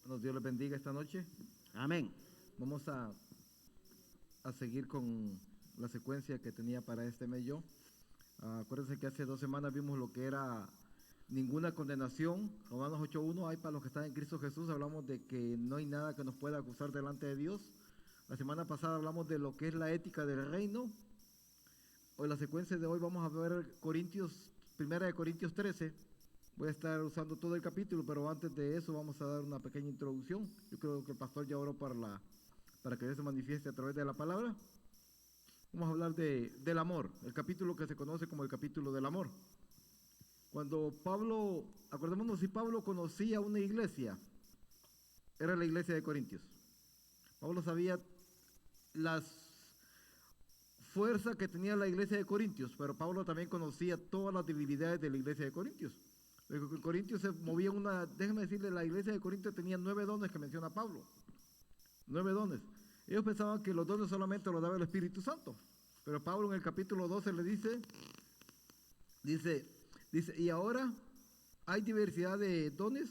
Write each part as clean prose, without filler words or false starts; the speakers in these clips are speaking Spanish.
Bueno, Dios les bendiga esta noche. Amén. Vamos a seguir con la secuencia que tenía para este mes yo. Acuérdense que hace 2 semanas vimos lo que era ninguna condenación. Romanos 8:1, hay para los que están en Cristo Jesús. Hablamos de que no hay nada que nos pueda acusar delante de Dios. La semana pasada hablamos de lo que es la ética del reino. Hoy, la secuencia de hoy, vamos a ver Primera de Corintios 13. Voy a estar usando todo el capítulo, pero antes de eso vamos a dar una pequeña introducción. Yo creo que el pastor ya oró para que Dios se manifieste a través de la palabra. Vamos a hablar del amor, el capítulo que se conoce como el capítulo del amor. Cuando Pablo, acordémonos, si Pablo conocía una iglesia, era la iglesia de Corintios. Pablo sabía las fuerzas que tenía la iglesia de Corintios, pero Pablo también conocía todas las debilidades de la iglesia de Corintios. En Corintios se movía déjeme decirle, la iglesia de Corintios tenía 9 dones que menciona Pablo. 9 dones. Ellos pensaban que los dones solamente los daba el Espíritu Santo. Pero Pablo en el capítulo 12 le dice, y ahora hay diversidad de dones,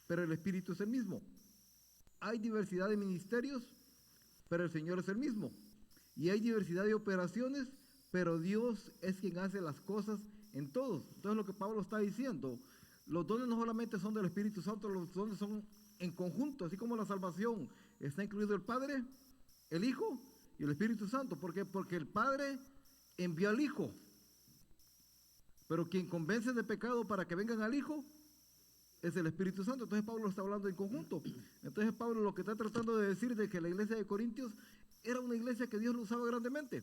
pero el Espíritu es el mismo. Hay diversidad de ministerios, pero el Señor es el mismo. Y hay diversidad de operaciones, pero Dios es quien hace las cosas en todos. Entonces lo que Pablo está diciendo, los dones no solamente son del Espíritu Santo, los dones son en conjunto, así como la salvación está incluido el Padre, el Hijo y el Espíritu Santo. ¿Por qué? Porque el Padre envió al Hijo, pero quien convence de pecado para que vengan al Hijo es el Espíritu Santo. Entonces Pablo está hablando en conjunto. Entonces Pablo lo que está tratando de decir de que la iglesia de Corintios era una iglesia que Dios lo usaba grandemente,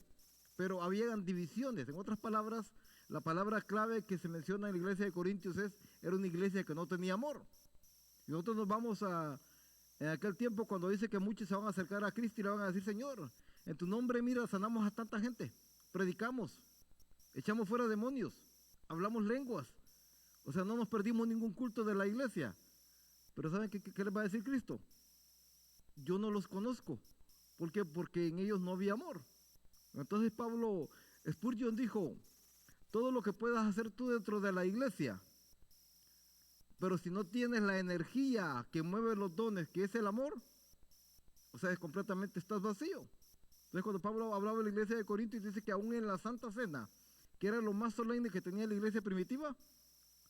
pero habían divisiones. En otras palabras, la palabra clave que se menciona en la iglesia de Corintios era una iglesia que no tenía amor. Y nosotros nos vamos en aquel tiempo cuando dice que muchos se van a acercar a Cristo y le van a decir: Señor, en tu nombre, mira, sanamos a tanta gente, predicamos, echamos fuera demonios, hablamos lenguas. O sea, no nos perdimos ningún culto de la iglesia. Pero ¿saben qué les va a decir Cristo? Yo no los conozco. ¿Por qué? Porque en ellos no había amor. Entonces Spurgeon dijo: todo lo que puedas hacer tú dentro de la iglesia, pero si no tienes la energía que mueve los dones, que es el amor, o sea, completamente estás vacío. Entonces cuando Pablo hablaba de la iglesia de Corintios, dice que aún en la Santa Cena, que era lo más solemne que tenía la iglesia primitiva,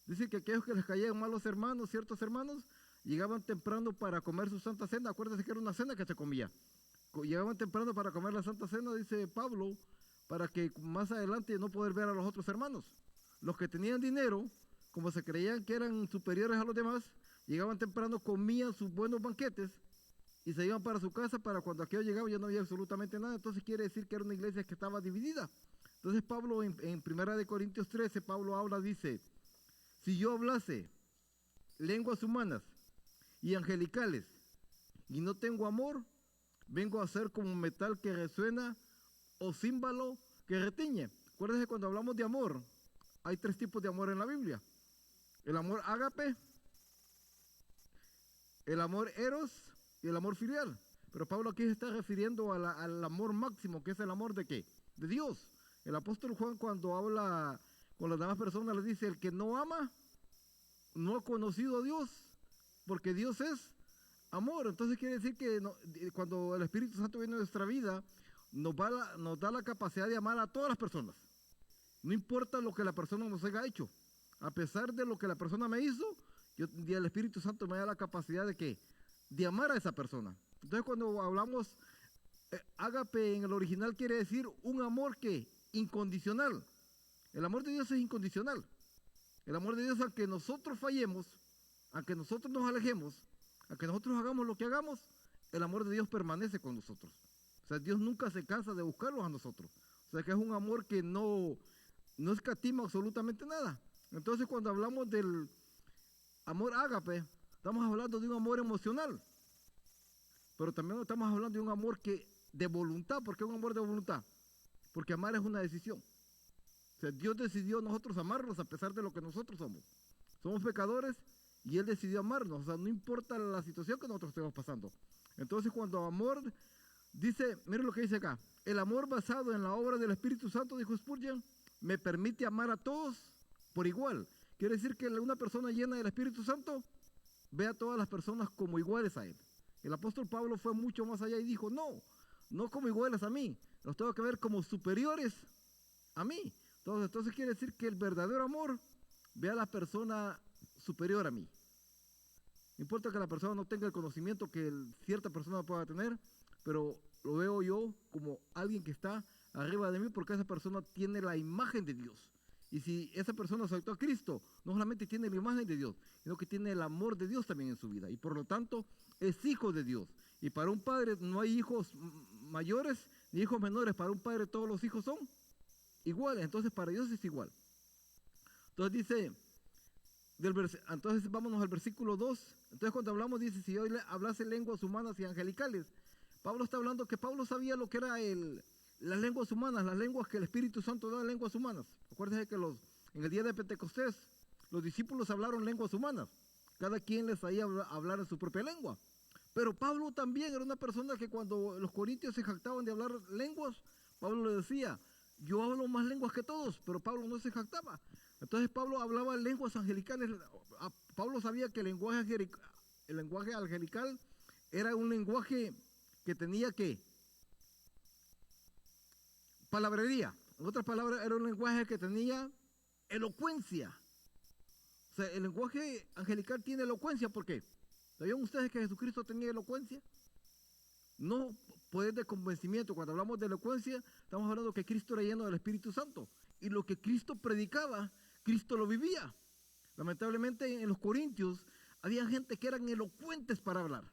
dice que aquellos que les caían mal los hermanos, ciertos hermanos, llegaban temprano para comer su Santa Cena. Acuérdense que era una cena que se comía. Llegaban temprano para comer la Santa Cena, dice Pablo, para que más adelante no poder ver a los otros hermanos. Los que tenían dinero, como se creían que eran superiores a los demás, llegaban temprano, comían sus buenos banquetes y se iban para su casa. Para cuando aquello llegaba ya no había absolutamente nada. Entonces quiere decir que era una iglesia que estaba dividida. Entonces Pablo en Primera de Corintios 13, Pablo habla, dice: si yo hablase lenguas humanas y angelicales y no tengo amor, vengo a ser como metal que resuena o címbalo que retiñe. Acuérdense, cuando hablamos de amor, hay 3 tipos de amor en la Biblia: el amor ágape, el amor eros y el amor filial. Pero Pablo aquí se está refiriendo al amor máximo, que es el amor ¿de qué? De Dios. El apóstol Juan, cuando habla con las demás personas, les dice: el que no ama no ha conocido a Dios, porque Dios es amor. Entonces quiere decir que cuando el Espíritu Santo viene a nuestra vida, nos da la capacidad de amar a todas las personas. No importa lo que la persona nos haya hecho. A pesar de lo que la persona me hizo, el Espíritu Santo me da la capacidad de amar a esa persona. Entonces cuando hablamos ágape en el original, quiere decir un amor que incondicional. El amor de Dios es incondicional. El amor de Dios, aunque nosotros fallemos, aunque nosotros nos alejemos, aunque nosotros hagamos lo que hagamos, el amor de Dios permanece con nosotros. O sea, Dios nunca se cansa de buscarlos a nosotros. O sea, que es un amor que no escatima absolutamente nada. Entonces cuando hablamos del amor ágape, estamos hablando de un amor emocional, pero también estamos hablando de un amor de voluntad. ¿Por qué un amor de voluntad? Porque amar es una decisión. O sea, Dios decidió nosotros amarnos a pesar de lo que nosotros somos. Somos pecadores y Él decidió amarnos. O sea, no importa la situación que nosotros estemos pasando. Entonces cuando amor dice, mire lo que dice acá: el amor basado en la obra del Espíritu Santo, dijo Spurgeon, me permite amar a todos por igual. Quiere decir que una persona llena del Espíritu Santo ve a todas las personas como iguales a él. El apóstol Pablo fue mucho más allá y dijo, no como iguales a mí, los tengo que ver como superiores a mí. Entonces quiere decir que el verdadero amor ve a la persona superior a mí. No importa que la persona no tenga el conocimiento que cierta persona pueda tener, pero lo veo yo como alguien que está arriba de mí porque esa persona tiene la imagen de Dios. Y si esa persona aceptó a Cristo, no solamente tiene la imagen de Dios, sino que tiene el amor de Dios también en su vida. Y por lo tanto, es hijo de Dios. Y para un padre no hay hijos mayores ni hijos menores. Para un padre todos los hijos son iguales. Entonces para Dios es igual. Entonces dice, entonces vámonos al versículo 2. Entonces cuando hablamos, dice, si yo hablase lenguas humanas y angelicales, Pablo está hablando que Pablo sabía lo que era las lenguas humanas, las lenguas que el Espíritu Santo da, lenguas humanas. Acuérdense que en el día de Pentecostés, los discípulos hablaron lenguas humanas. Cada quien les hacía hablar en su propia lengua. Pero Pablo también era una persona que cuando los corintios se jactaban de hablar lenguas, Pablo le decía, yo hablo más lenguas que todos, pero Pablo no se jactaba. Entonces Pablo hablaba lenguas angelicales. Pablo sabía que el lenguaje angelical era un lenguaje que tenía palabrería. En otras palabras, era un lenguaje que tenía elocuencia. O sea, el lenguaje angelical tiene elocuencia. ¿Por qué? ¿Sabían ustedes que Jesucristo tenía elocuencia? No poder de convencimiento. Cuando hablamos de elocuencia, estamos hablando que Cristo era lleno del Espíritu Santo. Y lo que Cristo predicaba, Cristo lo vivía. Lamentablemente en los Corintios había gente que eran elocuentes para hablar.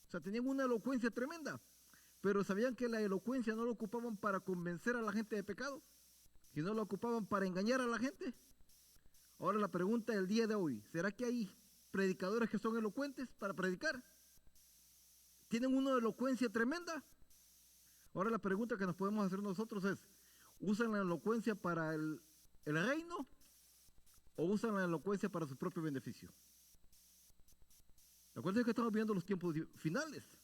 O sea, tenían una elocuencia tremenda. Pero sabían que la elocuencia no lo ocupaban para convencer a la gente de pecado, sino lo ocupaban para engañar a la gente. Ahora la pregunta del día de hoy, ¿será que hay predicadores que son elocuentes para predicar? ¿Tienen una elocuencia tremenda? Ahora la pregunta que nos podemos hacer nosotros es, ¿usan la elocuencia para el reino o usan la elocuencia para su propio beneficio? Acuérdense que estamos viendo los tiempos finales,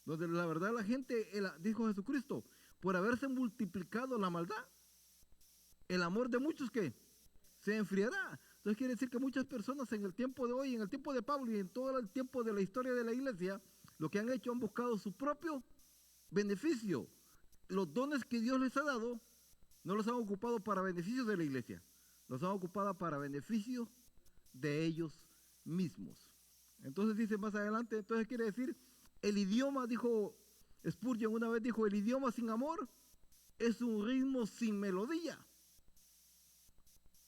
donde la verdad la gente, dijo Jesucristo, por haberse multiplicado la maldad, el amor de muchos que se enfriará. Entonces quiere decir que muchas personas en el tiempo de hoy, en el tiempo de Pablo y en todo el tiempo de la historia de la iglesia, lo que han hecho, han buscado su propio beneficio. Los dones que Dios les ha dado, no los han ocupado para beneficio de la iglesia, los han ocupado para beneficio de ellos mismos. Entonces dice más adelante, entonces quiere decir, el idioma, dijo Spurgeon una vez, dijo, el idioma sin amor es un ritmo sin melodía.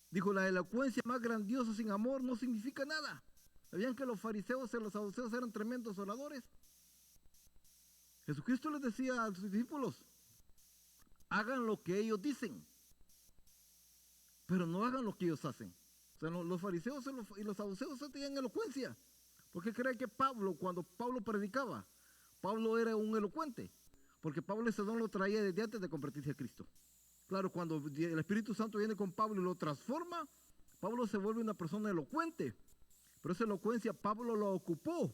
Dijo, la elocuencia más grandiosa sin amor no significa nada. ¿Sabían que los fariseos y los saduceos eran tremendos oradores? Jesucristo les decía a sus discípulos, hagan lo que ellos dicen, pero no hagan lo que ellos hacen. O sea, los fariseos y los saduceos tenían elocuencia. ¿Por qué creen que Pablo, cuando Pablo predicaba, Pablo era un elocuente? Porque Pablo ese don lo traía desde antes de convertirse a Cristo. Claro, cuando el Espíritu Santo viene con Pablo y lo transforma, Pablo se vuelve una persona elocuente. Pero esa elocuencia Pablo la ocupó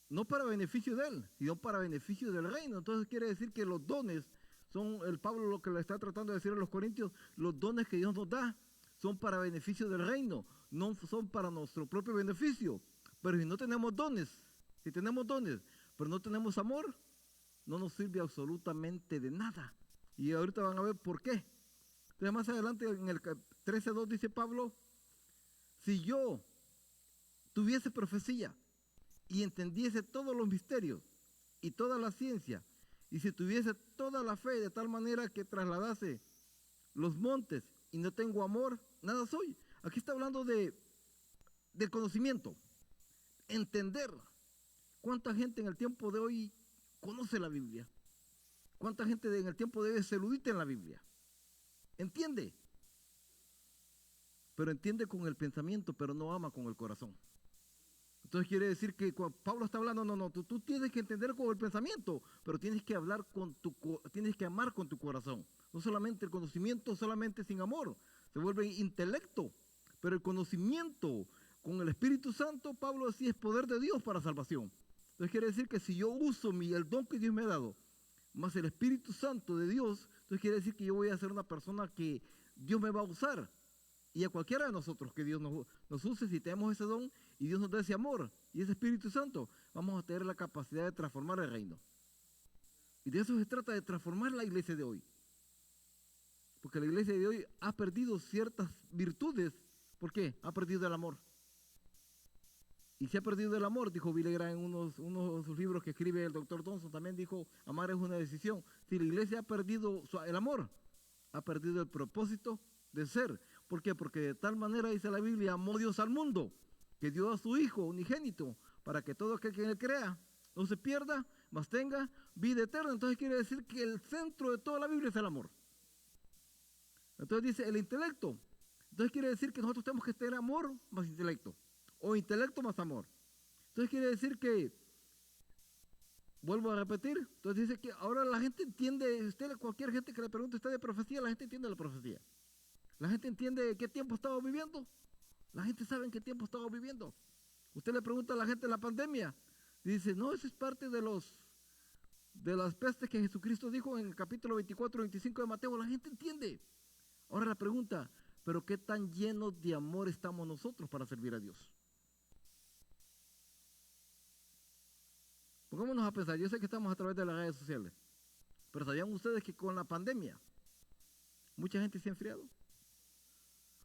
no para beneficio de él, sino para beneficio del reino. Entonces quiere decir que los dones son, Pablo lo que le está tratando de decir a los corintios, los dones que Dios nos da son para beneficio del reino, no son para nuestro propio beneficio. Pero si no tenemos dones, pero no tenemos amor, no nos sirve absolutamente de nada. Y ahorita van a ver por qué. Entonces más adelante en el 13:2 dice Pablo, si yo tuviese profecía y entendiese todos los misterios y toda la ciencia, y si tuviese toda la fe de tal manera que trasladase los montes y no tengo amor, nada soy. Aquí está hablando del conocimiento, entender. ¿Cuánta gente en el tiempo de hoy conoce la Biblia? ¿Cuánta gente en el tiempo de hoy es erudita en la Biblia? Entiende, pero entiende con el pensamiento, pero no ama con el corazón. Entonces quiere decir que cuando Pablo está hablando, no, tú tienes que entender con el pensamiento, pero tienes que hablar tienes que amar con tu corazón. No solamente el conocimiento, solamente sin amor, se vuelve intelecto, pero el conocimiento con el Espíritu Santo, Pablo decía, es poder de Dios para salvación. Entonces quiere decir que si yo uso el don que Dios me ha dado, más el Espíritu Santo de Dios, entonces quiere decir que yo voy a ser una persona que Dios me va a usar y a cualquiera de nosotros que Dios nos use, si tenemos ese don y Dios nos da ese amor y ese Espíritu Santo, vamos a tener la capacidad de transformar el reino. Y de eso se trata, de transformar la iglesia de hoy. Porque la iglesia de hoy ha perdido ciertas virtudes. ¿Por qué? Ha perdido el amor. Y se ha perdido el amor, dijo Billy Graham en uno de sus libros que escribe el doctor Thompson, también dijo, amar es una decisión. Si la iglesia ha perdido el amor, ha perdido el propósito de ser. ¿Por qué? Porque de tal manera, dice la Biblia, amó Dios al mundo, que dio a su Hijo unigénito, para que todo aquel que en él crea no se pierda, mas tenga vida eterna. Entonces quiere decir que el centro de toda la Biblia es el amor. Entonces dice el intelecto. Entonces quiere decir que nosotros tenemos que tener amor más intelecto, o intelecto más amor. Entonces quiere decir que, vuelvo a repetir, entonces dice que ahora la gente entiende, cualquier gente que le pregunte a usted de profecía, la gente entiende la profecía. La gente entiende qué tiempo estamos viviendo. La gente sabe en qué tiempo estamos viviendo. Usted le pregunta a la gente de la pandemia, y dice, no, eso es parte de las pestes que Jesucristo dijo en el capítulo 24, 25 de Mateo. La gente entiende. Ahora la pregunta, ¿pero qué tan llenos de amor estamos nosotros para servir a Dios? Pongámonos a pensar, yo sé que estamos a través de las redes sociales, pero ¿sabían ustedes que con la pandemia mucha gente se ha enfriado?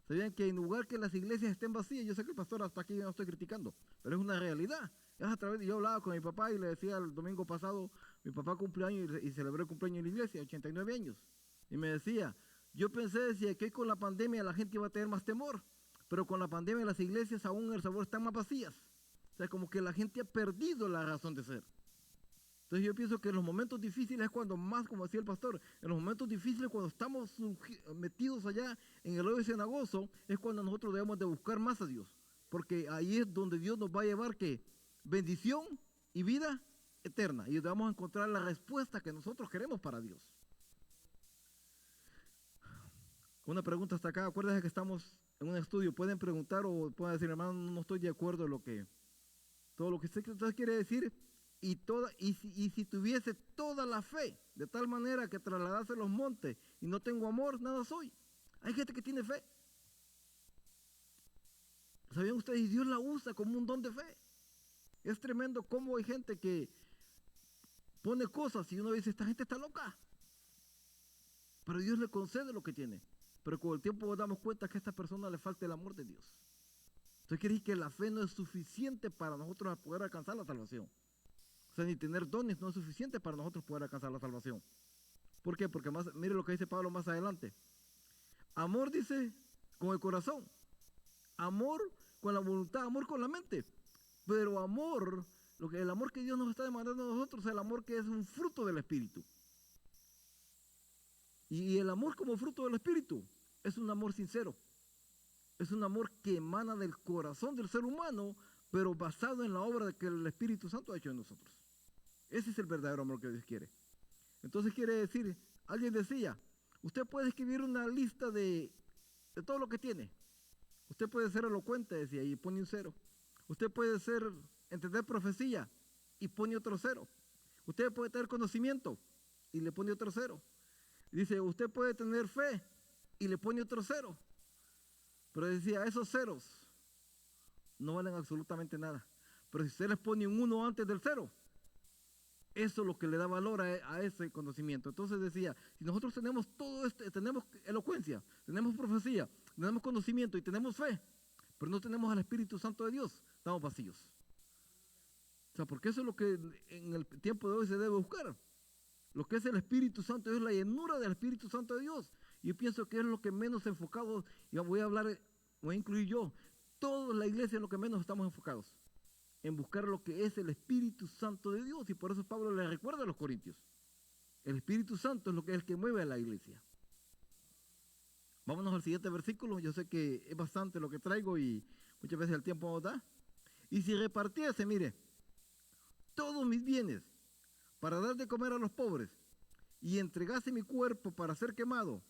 ¿Sabían que en lugar que las iglesias estén vacías? Yo sé que el pastor hasta aquí yo no estoy criticando, pero es una realidad. Es a través de, yo hablaba con mi papá y le decía el domingo pasado, mi papá cumplió años y celebró el cumpleaños en la iglesia, 89 años, y me decía, yo pensé, decía, que con la pandemia la gente iba a tener más temor, pero con la pandemia las iglesias aún en El Salvador están más vacías. O sea, como que la gente ha perdido la razón de ser. Entonces yo pienso que en los momentos difíciles es cuando más, como decía el pastor, en los momentos difíciles cuando estamos metidos allá en el hoyo cenagoso, es cuando nosotros debemos de buscar más a Dios. Porque ahí es donde Dios nos va a llevar que bendición y vida eterna. Y vamos a encontrar la respuesta que nosotros queremos para Dios. Una pregunta hasta acá, acuérdense que estamos en un estudio, pueden preguntar o pueden decir, hermano, no estoy de acuerdo en todo lo que usted quiere decir, y si tuviese toda la fe, de tal manera que trasladase los montes y no tengo amor, nada soy. Hay gente que tiene fe. ¿Sabían ustedes? Y Dios la usa como un don de fe. Es tremendo cómo hay gente que pone cosas y uno dice, esta gente está loca. Pero Dios le concede lo que tiene. Pero con el tiempo nos damos cuenta que a esta persona le falta el amor de Dios. Entonces quiere decir que la fe no es suficiente para nosotros poder alcanzar la salvación. O sea, ni tener dones no es suficiente para nosotros poder alcanzar la salvación. ¿Por qué? Porque mire lo que dice Pablo más adelante. Amor dice con el corazón. Amor con la voluntad, amor con la mente. Pero amor, el amor que Dios nos está demandando a nosotros es el amor que es un fruto del Espíritu. Y el amor como fruto del Espíritu es un amor sincero. Es un amor que emana del corazón del ser humano, pero basado en la obra que el Espíritu Santo ha hecho en nosotros. Ese es el verdadero amor que Dios quiere. Entonces quiere decir, alguien decía, usted puede escribir una lista de todo lo que tiene. Usted puede ser elocuente, decía, y pone un 0. Usted puede entender profecía y pone otro 0. Usted puede tener conocimiento y le pone otro 0. Dice, usted puede tener fe y le pone otro 0. Pero decía, esos ceros no valen absolutamente nada. Pero si usted les pone un 1 antes del 0, eso es lo que le da valor a ese conocimiento. Entonces decía, si nosotros tenemos todo esto, tenemos elocuencia, tenemos profecía, tenemos conocimiento y tenemos fe, pero no tenemos al Espíritu Santo de Dios, estamos vacíos. O sea, porque eso es lo que en el tiempo de hoy se debe buscar. Lo que es el Espíritu Santo de Dios, la llenura del Espíritu Santo de Dios. Yo pienso que es lo que menos enfocado, y voy a incluir yo, toda la iglesia es lo que menos estamos enfocados, en buscar lo que es el Espíritu Santo de Dios. Y por eso Pablo le recuerda a los corintios. El Espíritu Santo es el que mueve a la iglesia. Vámonos al siguiente versículo. Yo sé que es bastante lo que traigo y muchas veces el tiempo nos da. Y si repartiese, mire, todos mis bienes para dar de comer a los pobres y entregase mi cuerpo para ser quemado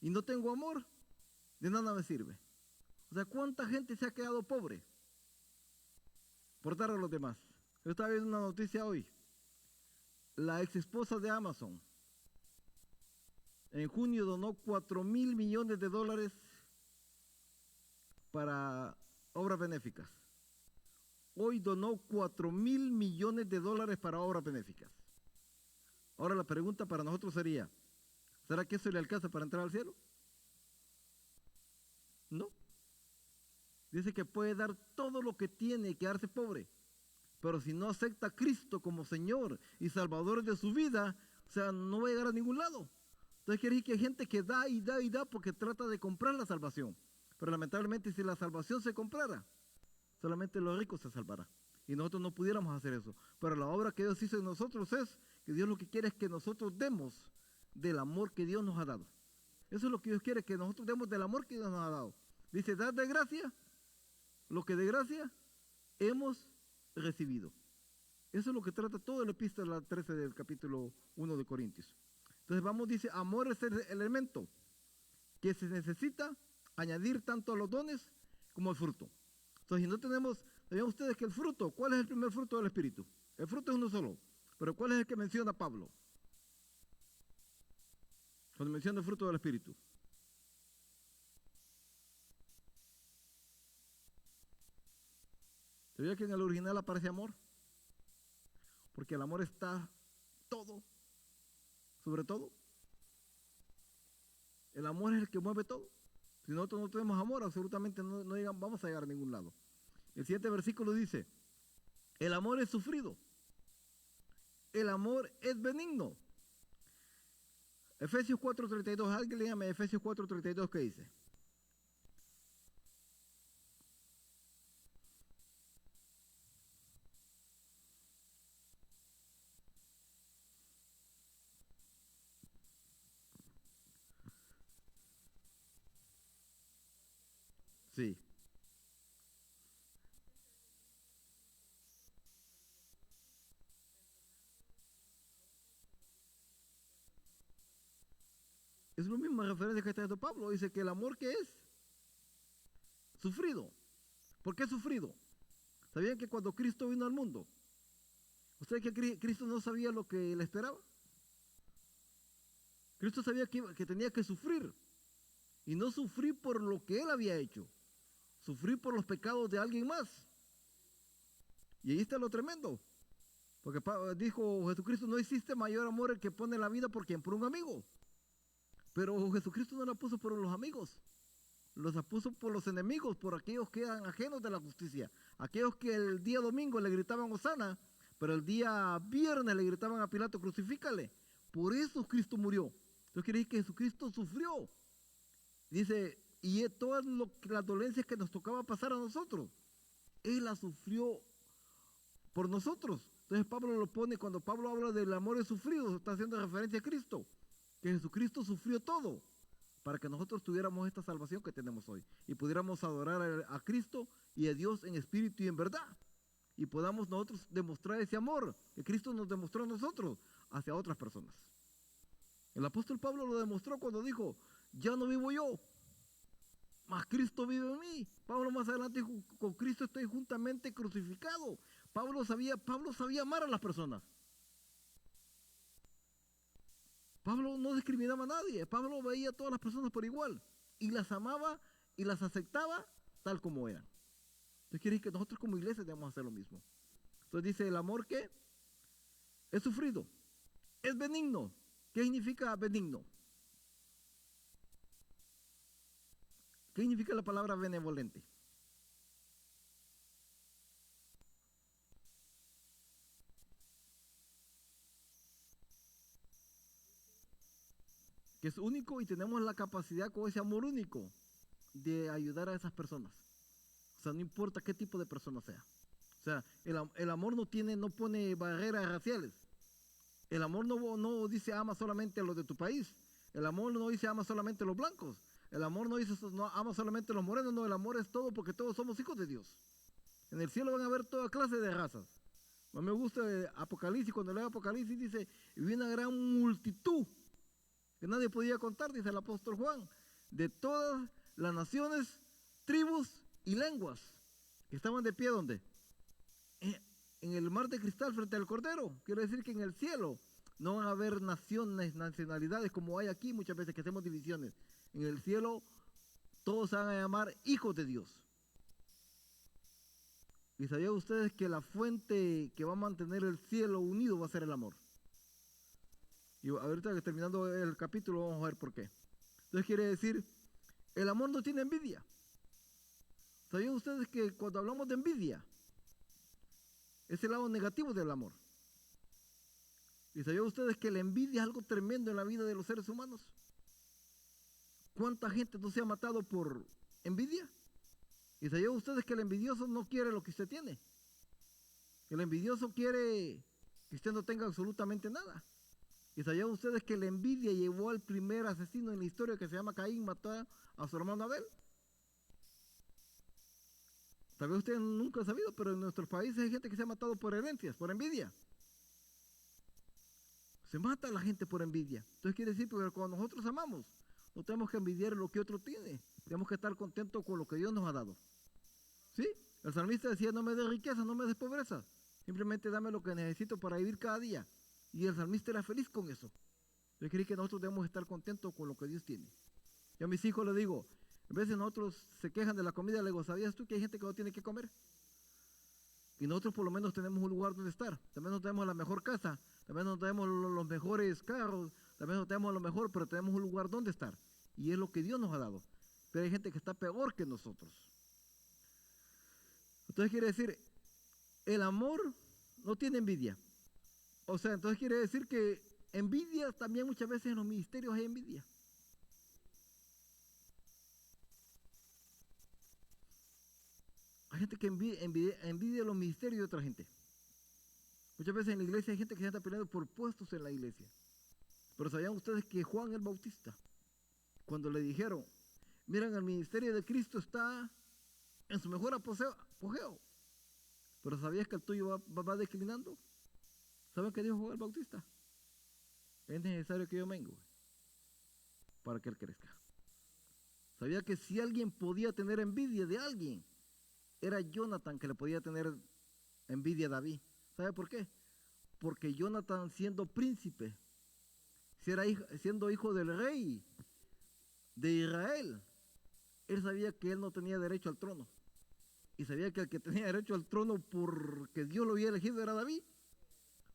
y no tengo amor, de nada me sirve. O sea, ¿cuánta gente se ha quedado pobre por dar a los demás? Yo estaba viendo una noticia hoy. La ex esposa de Amazon en junio donó $4,000 millones para obras benéficas. Hoy donó $4,000 millones para obras benéficas. Ahora la pregunta para nosotros sería, ¿será que eso le alcanza para entrar al cielo? No. Dice que puede dar todo lo que tiene y quedarse pobre. Pero si no acepta a Cristo como Señor y Salvador de su vida, o sea, no va a llegar a ningún lado. Entonces quiere decir que hay gente que da y da y da porque trata de comprar la salvación. Pero lamentablemente si la salvación se comprara, solamente los ricos se salvarán. Y nosotros no pudiéramos hacer eso. Pero la obra que Dios hizo en nosotros es que Dios lo que quiere es que nosotros demos del amor que Dios nos ha dado. Eso es lo que Dios quiere, que nosotros demos del amor que Dios nos ha dado. Dice, dad de gracia lo que de gracia hemos recibido. Eso es lo que trata toda la epístola 13 del capítulo 1 de Corintios. Entonces vamos, dice, amor es el elemento que se necesita añadir tanto a los dones como al fruto. Entonces, si no tenemos, vean ustedes que el fruto, ¿cuál es el primer fruto del Espíritu? El fruto es uno solo, pero ¿cuál es el que menciona Pablo? Cuando menciona el fruto del Espíritu. ¿Sabía que en el original aparece amor? Porque el amor está todo, sobre todo. El amor es el que mueve todo. Si nosotros no tenemos amor, absolutamente no vamos a llegar a ningún lado. El siguiente versículo dice, el amor es sufrido. El amor es benigno. Efesios 4:32, alguien léame Efesios 4:32, ¿qué dice? Sí. Es lo mismo referencia que está dando Pablo. Dice que el amor que es sufrido. ¿Por qué sufrido? ¿Sabían que cuando Cristo vino al mundo, ustedes que Cristo no sabía lo que le esperaba? Cristo sabía que tenía que sufrir. Y no sufrir por lo que él había hecho. Sufrir por los pecados de alguien más. Y ahí está lo tremendo. Porque dijo Jesucristo, no existe mayor amor el que pone la vida por quien, por un amigo. Pero Jesucristo no la puso por los amigos. Los puso por los enemigos, por aquellos que eran ajenos de la justicia. Aquellos que el día domingo le gritaban Hosana, pero el día viernes le gritaban a Pilato, crucifícale. Por eso Cristo murió. Entonces quiere decir que Jesucristo sufrió. Dice, y todas las dolencias que nos tocaba pasar a nosotros, Él las sufrió por nosotros. Entonces Pablo lo pone, cuando Pablo habla del amor sufrido, está haciendo referencia a Cristo, que Jesucristo sufrió todo para que nosotros tuviéramos esta salvación que tenemos hoy y pudiéramos adorar a Cristo y a Dios en espíritu y en verdad, y podamos nosotros demostrar ese amor que Cristo nos demostró a nosotros hacia otras personas. El apóstol Pablo lo demostró cuando dijo, ya no vivo yo, mas Cristo vive en mí. Pablo más adelante dijo, con Cristo estoy juntamente crucificado. Pablo sabía amar a las personas. Pablo no discriminaba a nadie. Pablo veía a todas las personas por igual y las amaba y las aceptaba tal como eran. Entonces quiere decir que nosotros como iglesia debemos hacer lo mismo. Entonces dice, el amor que es sufrido, es benigno. ¿Qué significa benigno? ¿Qué significa la palabra benevolente? Que es único y tenemos la capacidad con ese amor único de ayudar a esas personas. O sea, no importa qué tipo de persona sea. O sea, el amor no pone barreras raciales. El amor no dice ama solamente a los de tu país. El amor no dice ama solamente a los blancos. El amor no dice no ama solamente a los morenos. No, el amor es todo porque todos somos hijos de Dios. En el cielo van a haber toda clase de razas. A mí me gusta Apocalipsis, cuando leo Apocalipsis dice, y vi una gran multitud que nadie podía contar, dice el apóstol Juan, de todas las naciones, tribus y lenguas que estaban de pie, ¿dónde? En el mar de cristal frente al Cordero. Quiere decir que en el cielo no van a haber naciones, nacionalidades como hay aquí muchas veces que hacemos divisiones. En el cielo todos se van a llamar hijos de Dios. ¿Y sabían ustedes que la fuente que va a mantener el cielo unido va a ser el amor? Y ahorita que terminando el capítulo vamos a ver por qué. Entonces quiere decir, el amor no tiene envidia. ¿Sabían ustedes que cuando hablamos de envidia, es el lado negativo del amor? ¿Y sabían ustedes que la envidia es algo tremendo en la vida de los seres humanos? ¿Cuánta gente no se ha matado por envidia? ¿Y sabían ustedes que el envidioso no quiere lo que usted tiene? El envidioso quiere que usted no tenga absolutamente nada. ¿Y sabían ustedes que la envidia llevó al primer asesino en la historia que se llama Caín, mató a su hermano Abel? Tal vez ustedes nunca han sabido, pero en nuestros países hay gente que se ha matado por herencias, por envidia. Se mata a la gente por envidia. Entonces quiere decir que cuando nosotros amamos, no tenemos que envidiar lo que otro tiene. Tenemos que estar contentos con lo que Dios nos ha dado. ¿Sí? El salmista decía, no me des riqueza, no me des pobreza. Simplemente dame lo que necesito para vivir cada día. Y el salmista era feliz con eso. Yo creo que nosotros debemos estar contentos con lo que Dios tiene. Yo a mis hijos les digo, a veces nosotros se quejan de la comida, les digo, ¿sabías tú que hay gente que no tiene que comer? Y nosotros por lo menos tenemos un lugar donde estar. También no tenemos la mejor casa, también no tenemos los mejores carros, también no tenemos lo mejor, pero tenemos un lugar donde estar. Y es lo que Dios nos ha dado. Pero hay gente que está peor que nosotros. Entonces quiere decir, el amor no tiene envidia. O sea, entonces quiere decir que envidia también muchas veces en los ministerios hay envidia. Hay gente que envidia los ministerios de otra gente. Muchas veces en la iglesia hay gente que se está peleando por puestos en la iglesia. Pero ¿sabían ustedes que Juan el Bautista, cuando le dijeron, miren, el ministerio de Cristo está en su mejor apogeo, pero ¿sabías que el tuyo va declinando? ¿Saben qué dijo Juan el Bautista? Es necesario que yo mengue para que él crezca. ¿Sabía que si alguien podía tener envidia de alguien, era Jonathan que le podía tener envidia a David? ¿Sabe por qué? Porque Jonathan, siendo príncipe, siendo hijo del rey de Israel, él sabía que él no tenía derecho al trono. Y sabía que el que tenía derecho al trono porque Dios lo había elegido era David.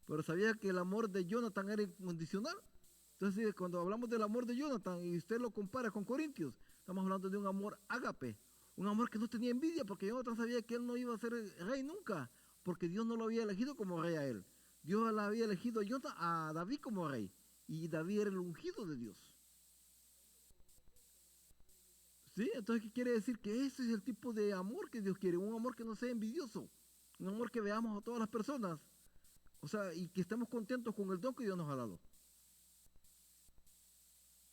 Pero sabía que el amor de Jonathan era incondicional. Entonces, cuando hablamos del amor de Jonathan y usted lo compara con Corintios, estamos hablando de un amor ágape, un amor que no tenía envidia, porque Jonathan sabía que él no iba a ser rey nunca, porque Dios no lo había elegido como rey a él. Dios le había elegido a David como rey, y David era el ungido de Dios. ¿Sí? Entonces, ¿qué quiere decir? Que ese es el tipo de amor que Dios quiere, un amor que no sea envidioso, un amor que veamos a todas las personas, o sea, y que estemos contentos con el don que Dios nos ha dado.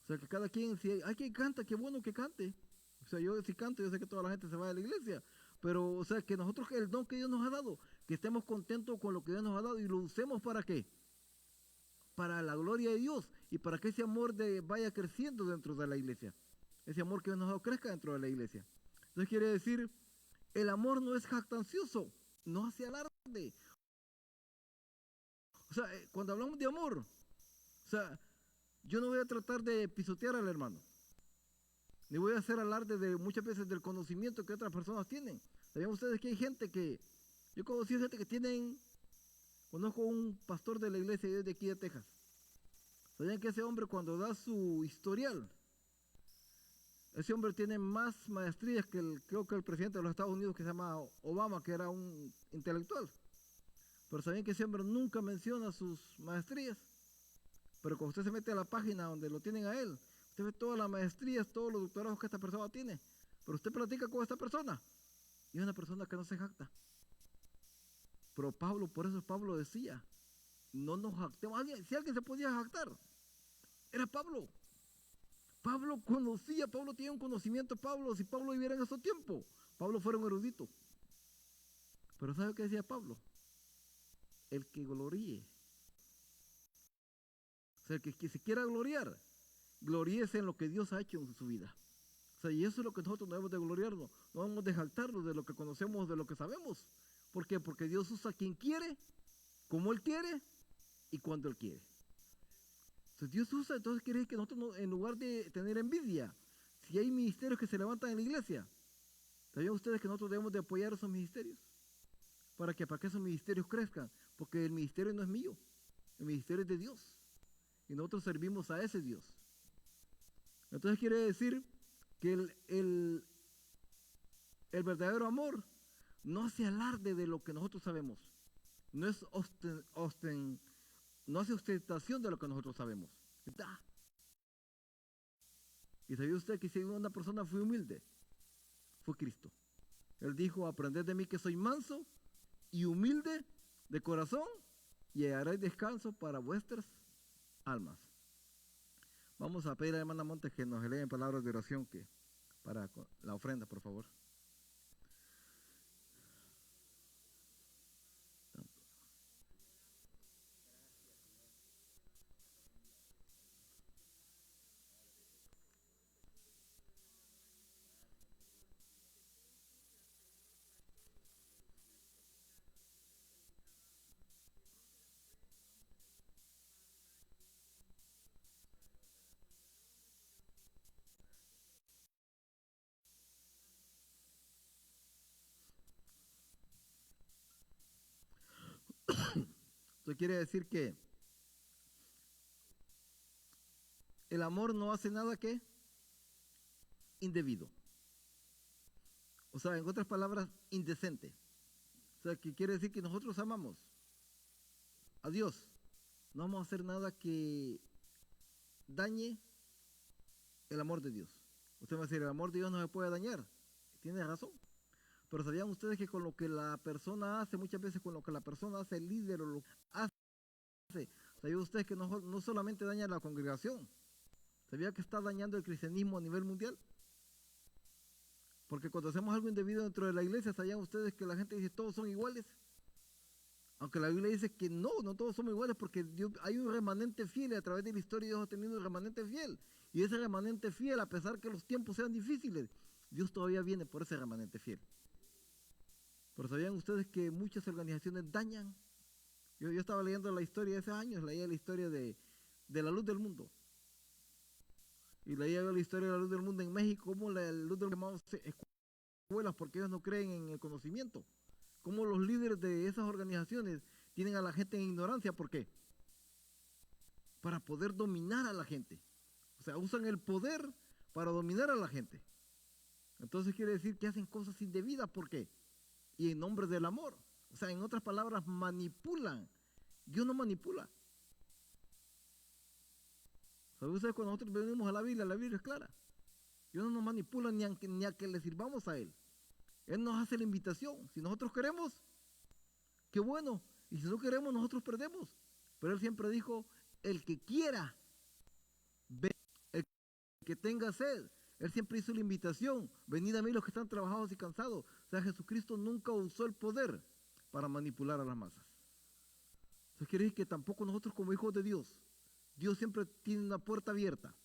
O sea, que cada quien, si hay quien canta, qué bueno que cante. O sea, yo si canto, yo sé que toda la gente se va de la iglesia, pero, o sea, que nosotros, el don que Dios nos ha dado, que estemos contentos con lo que Dios nos ha dado y lo usemos ¿para qué? Para la gloria de Dios y para que ese amor vaya creciendo dentro de la iglesia. Ese amor que Dios nos ha dado crezca dentro de la iglesia. Entonces quiere decir, el amor no es jactancioso, no hace alarde. O sea, cuando hablamos de amor, o sea, yo no voy a tratar de pisotear al hermano, ni voy a hacer alarde de muchas veces del conocimiento que otras personas tienen. ¿Sabían ustedes que hay gente que, yo conocí gente que conozco un pastor de la iglesia de aquí de Texas. ¿Sabían que ese hombre cuando da su historial, ese hombre tiene más maestrías que creo que el presidente de los Estados Unidos que se llama Obama, que era un intelectual? Pero ¿sabían que ese hombre nunca menciona sus maestrías? Pero cuando usted se mete a la página donde lo tienen a él, usted ve todas las maestrías, todos los doctorados que esta persona tiene. Pero usted platica con esta persona y es una persona que no se jacta. Pero Pablo, por eso Pablo decía, no nos jactemos. Si alguien se podía jactar, era Pablo. Pablo conocía, Pablo tenía un conocimiento. Si Pablo viviera en esos tiempos, Pablo fuera un erudito. Pero ¿sabe qué decía Pablo? El que gloríe. O sea, el que se quiera gloriar, gloríese en lo que Dios ha hecho en su vida. O sea, y eso es lo que nosotros debemos de gloriarnos. No debemos de jactarnos de lo que conocemos, de lo que sabemos. ¿Por qué? Porque Dios usa a quien quiere, como Él quiere y cuando Él quiere. Entonces Dios usa, entonces quiere decir que nosotros en lugar de tener envidia, Si hay ministerios que se levantan en la iglesia, ¿sabían ustedes que nosotros debemos de apoyar esos ministerios? Para que esos ministerios crezcan, porque el ministerio no es mío, el ministerio es de Dios, y nosotros servimos a ese Dios. Entonces quiere decir que el verdadero amor no hace alarde de lo que nosotros sabemos, no es no hace ostentación de lo que nosotros sabemos. Y sabía usted que si una persona fue humilde, fue Cristo. Él dijo: aprended de mí que soy manso y humilde de corazón, y hallaréis descanso para vuestras almas. Vamos a pedir a la hermana Montes que nos lea en palabras de oración para la ofrenda, por favor. Esto quiere decir que el amor no hace nada que indebido. O sea, en otras palabras, indecente. O sea, que quiere decir que nosotros amamos a Dios. No vamos a hacer nada que dañe el amor de Dios. Usted va a decir: el amor de Dios no se puede dañar. Tiene razón. Pero ¿sabían ustedes que con lo que la persona hace, muchas veces con lo que la persona hace, el líder o lo hace, ¿sabían ustedes que no solamente daña a la congregación? ¿Sabía que está dañando el cristianismo a nivel mundial? Porque cuando hacemos algo indebido dentro de la iglesia, ¿sabían ustedes que la gente dice todos son iguales? Aunque la Biblia dice que no todos somos iguales, porque Dios, hay un remanente fiel, y a través de la historia Dios ha tenido un remanente fiel. Y ese remanente fiel, a pesar que los tiempos sean difíciles, Dios todavía viene por ese remanente fiel. Pero ¿sabían ustedes que muchas organizaciones dañan? Yo estaba leyendo la historia de hace años, leía la historia de la luz del mundo. Y leía la historia de la luz del mundo en México, como la luz del mundo escuelas, porque ellos no creen en el conocimiento. Como los líderes de esas organizaciones tienen a la gente en ignorancia. ¿Por qué? Para poder dominar a la gente. O sea, usan el poder para dominar a la gente. Entonces quiere decir que hacen cosas indebidas. ¿Por qué? Y en nombre del amor. O sea, en otras palabras, manipulan. Dios no manipula. ¿Saben ustedes? Cuando nosotros venimos a la Biblia es clara. Dios no nos manipula ni a que le sirvamos a Él. Él nos hace la invitación. Si nosotros queremos, qué bueno. Y si no queremos, nosotros perdemos. Pero Él siempre dijo: el que quiera, ven. El que tenga sed. Él siempre hizo la invitación: venid a mí los que están trabajados y cansados. O sea, Jesucristo nunca usó el poder para manipular a las masas. Eso quiere decir que tampoco nosotros, como hijos de Dios, Dios siempre tiene una puerta abierta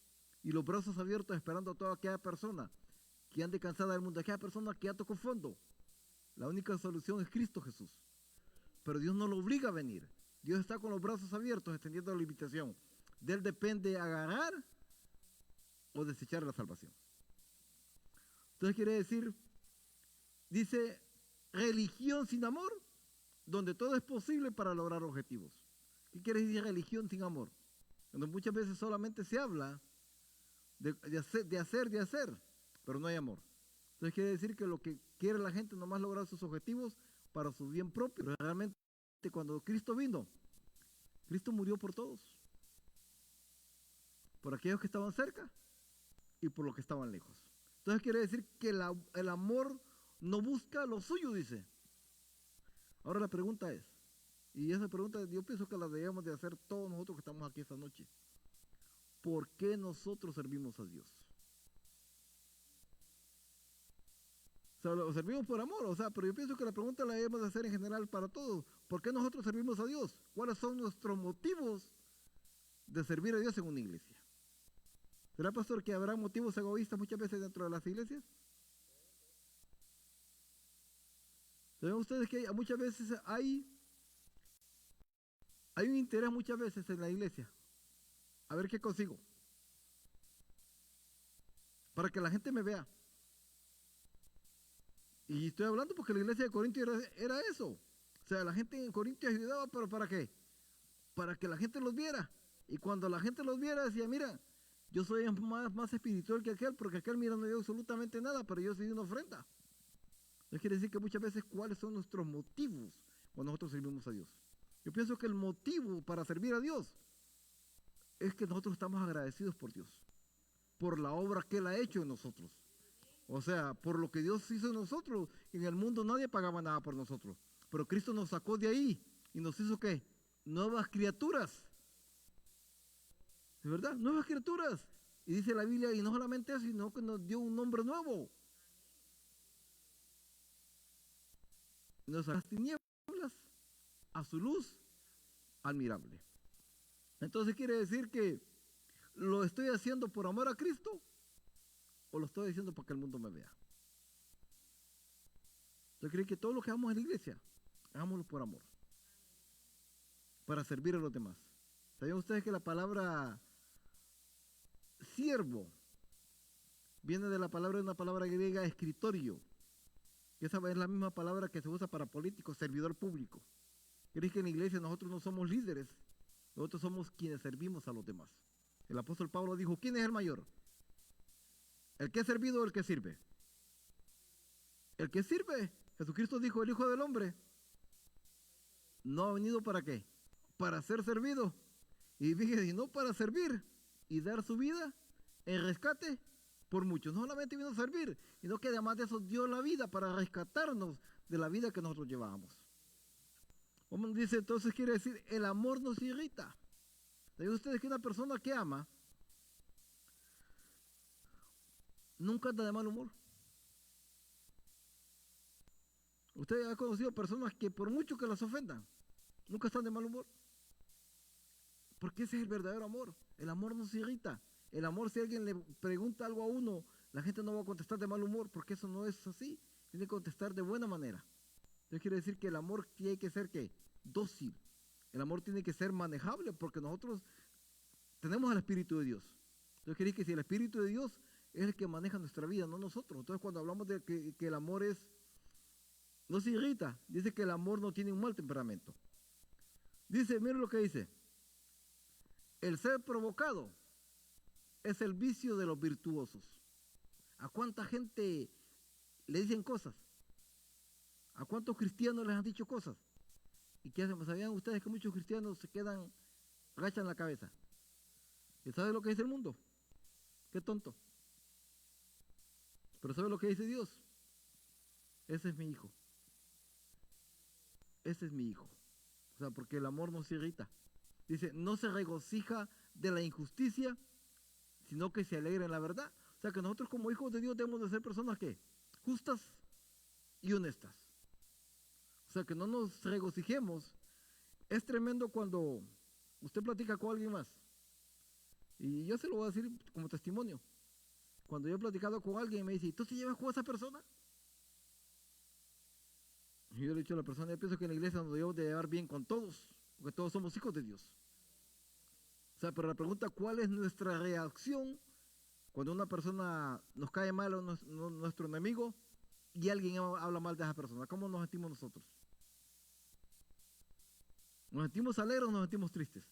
y los brazos abiertos, esperando a toda aquella persona que ande cansada del mundo, aquella persona que ya tocó fondo. La única solución es Cristo Jesús. Pero Dios no lo obliga a venir. Dios está con los brazos abiertos, extendiendo la invitación. De Él depende agarrar o desechar la salvación. Entonces quiere decir, dice, religión sin amor, donde todo es posible para lograr objetivos. ¿Qué quiere decir religión sin amor? Cuando muchas veces solamente se habla de hacer, pero no hay amor. Entonces quiere decir que lo que quiere la gente nomás lograr sus objetivos para su bien propio. Pero realmente cuando Cristo vino, Cristo murió por todos. Por aquellos que estaban cerca y por los que estaban lejos. Entonces quiere decir que el amor no busca lo suyo, dice. Ahora la pregunta es, y esa pregunta yo pienso que la debemos de hacer todos nosotros que estamos aquí esta noche: ¿por qué nosotros servimos a Dios? O sea, lo servimos por amor, o sea, pero yo pienso que la pregunta la debemos de hacer en general para todos. ¿Por qué nosotros servimos a Dios? ¿Cuáles son nuestros motivos de servir a Dios en una iglesia? ¿Será, pastor, que habrá motivos egoístas muchas veces dentro de las iglesias? ¿Saben ustedes que muchas veces hay un interés muchas veces en la iglesia? A ver qué consigo. para que la gente me vea. Y estoy hablando porque la iglesia de Corintio era eso. O sea, la gente en Corintio ayudaba, pero ¿para qué? Para que la gente los viera. Y cuando la gente los viera, decía, mira, yo soy más espiritual que aquel, porque aquel, mira, no dio absolutamente nada, pero yo soy una ofrenda. Eso quiere decir que muchas veces, ¿cuáles son nuestros motivos cuando nosotros servimos a Dios? Yo pienso que el motivo para servir a Dios es que nosotros estamos agradecidos por Dios, por la obra que Él ha hecho en nosotros. O sea, por lo que Dios hizo en nosotros. En el mundo nadie pagaba nada por nosotros. Pero Cristo nos sacó de ahí y nos hizo, ¿qué? Nuevas criaturas. ¿De verdad? Nuevas criaturas. Y dice la Biblia, y no solamente eso, sino que nos dio un nombre nuevo. Nos sacó de las tinieblas a su luz admirable. Entonces quiere decir que lo estoy haciendo por amor a Cristo o lo estoy haciendo para que el mundo me vea. Yo creo que todo lo que hagamos en la iglesia, hagámoslo por amor, para servir a los demás. ¿Sabían ustedes que la palabra siervo viene de una palabra griega escritorio? Y esa es la misma palabra que se usa para políticos, servidor público. ¿Crees que en la iglesia nosotros no somos líderes? Nosotros somos quienes servimos a los demás. El apóstol Pablo dijo, ¿quién es el mayor? ¿El que ha servido o el que sirve? El que sirve. Jesucristo dijo, el Hijo del Hombre no ha venido ¿para qué? Para ser servido. Y fíjese, no para servir y dar su vida en rescate por muchos. No solamente vino a servir, sino que además de eso dio la vida para rescatarnos de la vida que nosotros llevábamos. Como dice, entonces quiere decir, el amor nos irrita. ¿Saben ustedes que una persona que ama nunca anda de mal humor? Usted ha conocido personas que por mucho que las ofendan, nunca están de mal humor. Porque ese es el verdadero amor. El amor nos irrita. El amor, si alguien le pregunta algo a uno, la gente no va a contestar de mal humor, porque eso no es así. Tiene que contestar de buena manera. Entonces quiere decir que el amor tiene que ser, ¿qué? Dócil. El amor tiene que ser manejable, porque nosotros tenemos el Espíritu de Dios. Entonces quiere decir que si el Espíritu de Dios es el que maneja nuestra vida, no nosotros. Entonces cuando hablamos de que el amor no se irrita, dice que el amor no tiene un mal temperamento. Dice, miren lo que dice. El ser provocado es el vicio de los virtuosos. ¿A cuánta gente le dicen cosas? ¿A cuántos cristianos les han dicho cosas? ¿Y qué hacen? ¿Sabían ustedes que muchos cristianos se quedan, agachan la cabeza? ¿Y saben lo que dice el mundo? Qué tonto. Pero ¿sabe lo que dice Dios? Ese es mi hijo. Ese es mi hijo. O sea, porque el amor no se irrita. Dice, no se regocija de la injusticia, sino que se alegra en la verdad. O sea, que nosotros como hijos de Dios debemos de ser personas que justas y honestas. O sea, que no nos regocijemos. Es tremendo cuando usted platica con alguien más. Y yo se lo voy a decir como testimonio. Cuando yo he platicado con alguien y me dice, ¿tú te llevas con esa persona? Y yo le he dicho a la persona, yo pienso que en la iglesia nos debemos de llevar bien con todos, porque todos somos hijos de Dios. O sea, pero la pregunta, ¿cuál es nuestra reacción cuando una persona nos cae mal o nuestro enemigo y alguien habla mal de esa persona? ¿Cómo nos sentimos nosotros? ¿Nos sentimos alegres o nos sentimos tristes?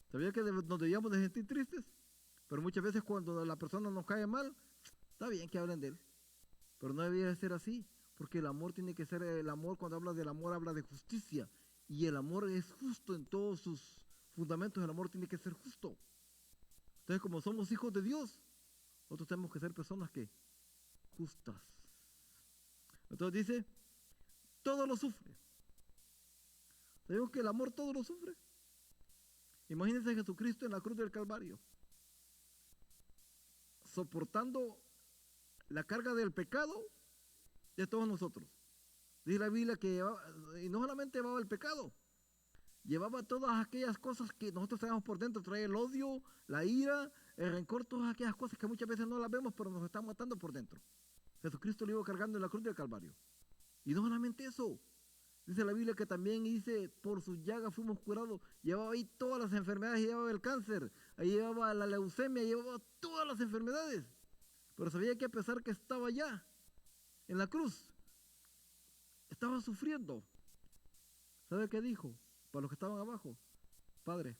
¿Sabía que nos debíamos de sentir tristes? Pero muchas veces cuando la persona nos cae mal, está bien que hablen de él, pero no debería ser así, porque el amor tiene que ser, el amor, cuando habla del amor, habla de justicia, y el amor es justo en todos sus fundamentos. El amor tiene que ser justo. Entonces, como somos hijos de Dios, nosotros tenemos que ser personas que justas. Entonces dice, todo lo sufre. ¿Sabemos que el amor todo lo sufre? Imagínense a Jesucristo en la cruz del Calvario, soportando la carga del pecado de todos nosotros. Dice la Biblia que llevaba, y no solamente llevaba el pecado, llevaba todas aquellas cosas que nosotros traemos por dentro, trae el odio, la ira, el rencor, todas aquellas cosas que muchas veces no las vemos, pero nos están matando por dentro. Jesucristo lo iba cargando en la cruz del Calvario. Y no solamente eso, Dice la Biblia que también dice, por sus llagas fuimos curados. Llevaba ahí todas las enfermedades, llevaba el cáncer, ahí llevaba la leucemia, llevaba todas las enfermedades. Pero sabía que a pesar que estaba allá, en la cruz, estaba sufriendo. ¿Sabe qué dijo? Para los que estaban abajo: Padre,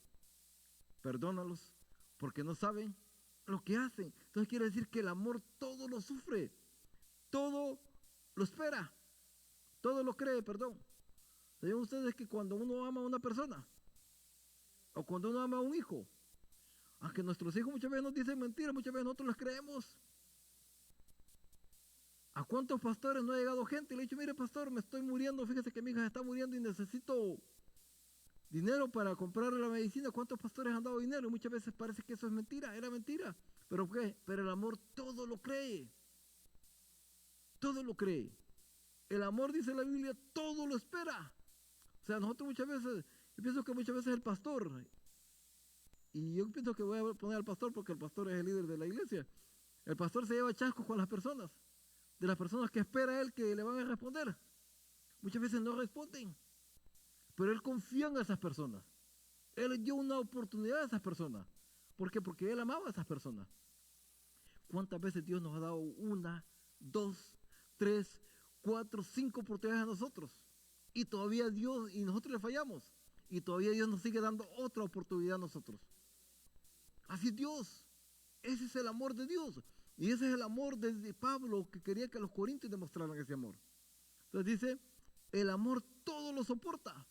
perdónalos, porque no saben lo que hacen. Entonces quiere decir que el amor todo lo sufre, todo lo espera, todo lo cree, perdón. ¿Saben ustedes que cuando uno ama a una persona, o cuando uno ama a un hijo, aunque nuestros hijos muchas veces nos dicen mentiras, muchas veces nosotros les creemos? ¿A cuántos pastores no ha llegado gente y le ha dicho: mire, pastor, me estoy muriendo, fíjese que mi hija está muriendo y necesito dinero para comprarle la medicina? ¿Cuántos pastores han dado dinero? Y muchas veces parece que eso es mentira, era mentira. ¿Pero qué? Pero el amor todo lo cree, todo lo cree. El amor, dice la Biblia, todo lo espera. O sea, nosotros muchas veces, yo pienso que muchas veces el pastor, y yo pienso que voy a poner al pastor porque el pastor es el líder de la iglesia, el pastor se lleva chascos con las personas, de las personas que espera él que le van a responder. Muchas veces no responden, pero él confía en esas personas. Él dio una oportunidad a esas personas. ¿Por qué? Porque él amaba a esas personas. ¿Cuántas veces Dios nos ha dado una, dos, tres, cuatro, cinco oportunidades a nosotros? Y todavía Dios, y nosotros le fallamos. Y todavía Dios nos sigue dando otra oportunidad a nosotros. Así es Dios. Ese es el amor de Dios. Y ese es el amor de Pablo, que quería que los corintios demostraran ese amor. Entonces dice, el amor todo lo soporta.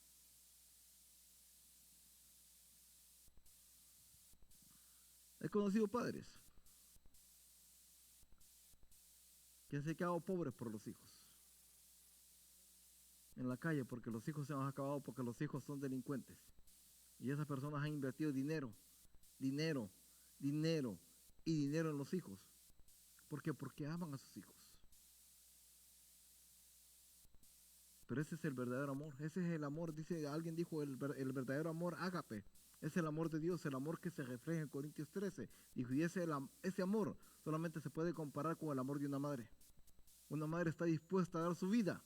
He conocido padres que han quedado pobres por los hijos en la calle, porque los hijos se han acabado, porque los hijos son delincuentes. Y esas personas han invertido dinero, dinero, dinero y dinero en los hijos. ¿Por qué? Porque aman a sus hijos. Pero ese es el verdadero amor. Ese es el amor, dice, alguien dijo, el verdadero amor, ágape. Es el amor de Dios, el amor que se refleja en Corintios 13. Dijo, y ese amor solamente se puede comparar con el amor de una madre. Una madre está dispuesta a dar su vida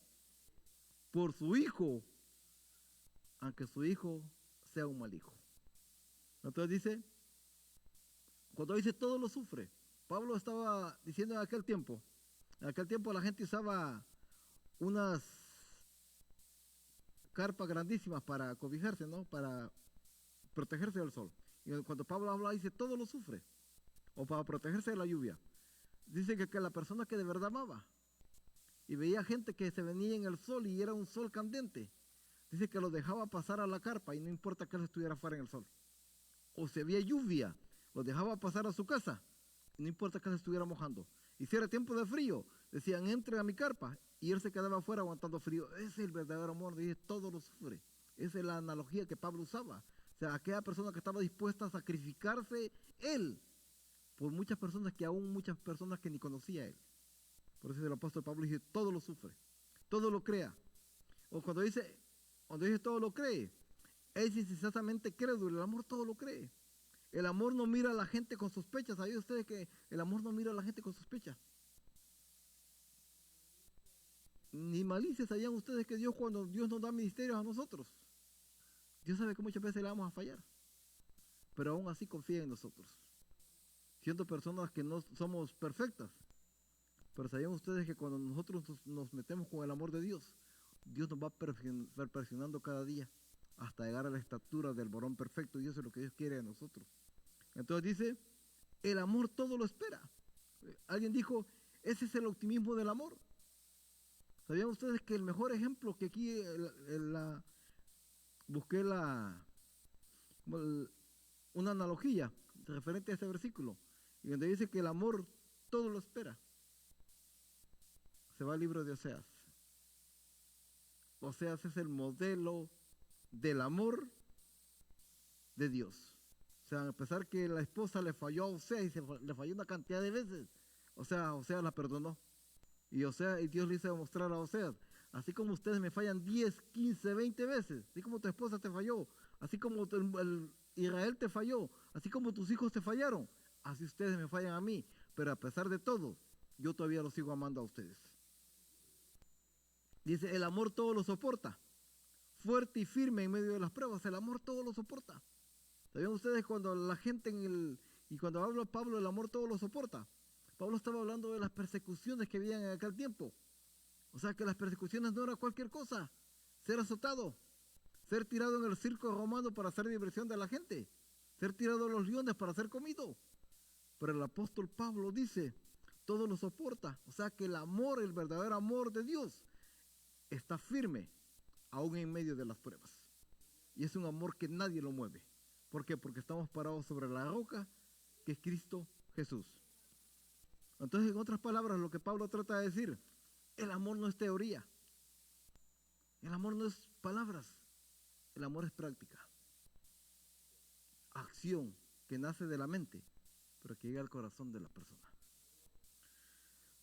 por su hijo, aunque su hijo sea un mal hijo. Entonces dice, cuando dice todo lo sufre, Pablo estaba diciendo en aquel tiempo la gente usaba unas carpas grandísimas para cobijarse, ¿no? Para protegerse del sol. Y cuando Pablo habla, dice todo lo sufre, o para protegerse de la lluvia. Dice que la persona que de verdad amaba y veía gente que se venía en el sol y era un sol candente, dice que lo dejaba pasar a la carpa y no importa que él estuviera fuera en el sol. O si había lluvia, lo dejaba pasar a su casa, no importa que se estuviera mojando. Y si era tiempo de frío, decían, entren a mi carpa, y él se quedaba afuera aguantando frío. Ese es el verdadero amor, dice, todo lo sufre. Esa es la analogía que Pablo usaba. O sea, aquella persona que estaba dispuesta a sacrificarse él por muchas personas, que aún muchas personas que ni conocía a él. Por eso el apóstol Pablo dice, todo lo sufre, todo lo crea. O cuando dice todo lo cree, es exactamente crédulo, el amor todo lo cree. El amor no mira a la gente con sospechas. ¿Saben ustedes que el amor no mira a la gente con sospechas? Ni malicia. ¿Sabían ustedes que Dios, cuando Dios nos da ministerios a nosotros, Dios sabe que muchas veces le vamos a fallar, pero aún así confía en nosotros, siendo personas que no somos perfectas? Pero ¿sabían ustedes que cuando nosotros nos metemos con el amor de Dios, Dios nos va perfeccionando cada día hasta llegar a la estatura del varón perfecto? Y eso es lo que Dios quiere de nosotros. Entonces dice, el amor todo lo espera. Alguien dijo, ese es el optimismo del amor. ¿Sabían ustedes que el mejor ejemplo, que aquí busqué una analogía referente a este versículo, y donde dice que el amor todo lo espera? Se va al libro de Oseas. Oseas es el modelo del amor de Dios. O sea, a pesar que la esposa le falló a Oseas y le falló una cantidad de veces, Oseas la perdonó. Y Dios le hizo demostrar a Oseas, así como ustedes me fallan 10, 15, 20 veces, así como tu esposa te falló, así como Israel te falló, así como tus hijos te fallaron, así ustedes me fallan a mí, pero a pesar de todo, yo todavía los sigo amando a ustedes. Dice, el amor todo lo soporta. fuerte y firme en medio de las pruebas. El amor todo lo soporta. ¿Sabían ustedes cuando la gente y cuando habla Pablo, el amor todo lo soporta? Pablo estaba hablando de las persecuciones que habían en aquel tiempo. O sea que las persecuciones no era cualquier cosa. Ser azotado, ser tirado en el circo romano para hacer diversión de la gente, ser tirado a los leones para ser comido. Pero el apóstol Pablo dice, todo lo soporta. O sea que el amor, el verdadero amor de Dios, está firme aún en medio de las pruebas. Y es un amor que nadie lo mueve. ¿Por qué? Porque estamos parados sobre la roca que es Cristo Jesús. Entonces, en otras palabras, lo que Pablo trata de decir, el amor no es teoría. El amor no es palabras. El amor es práctica. Acción que nace de la mente, pero que llega al corazón de la persona.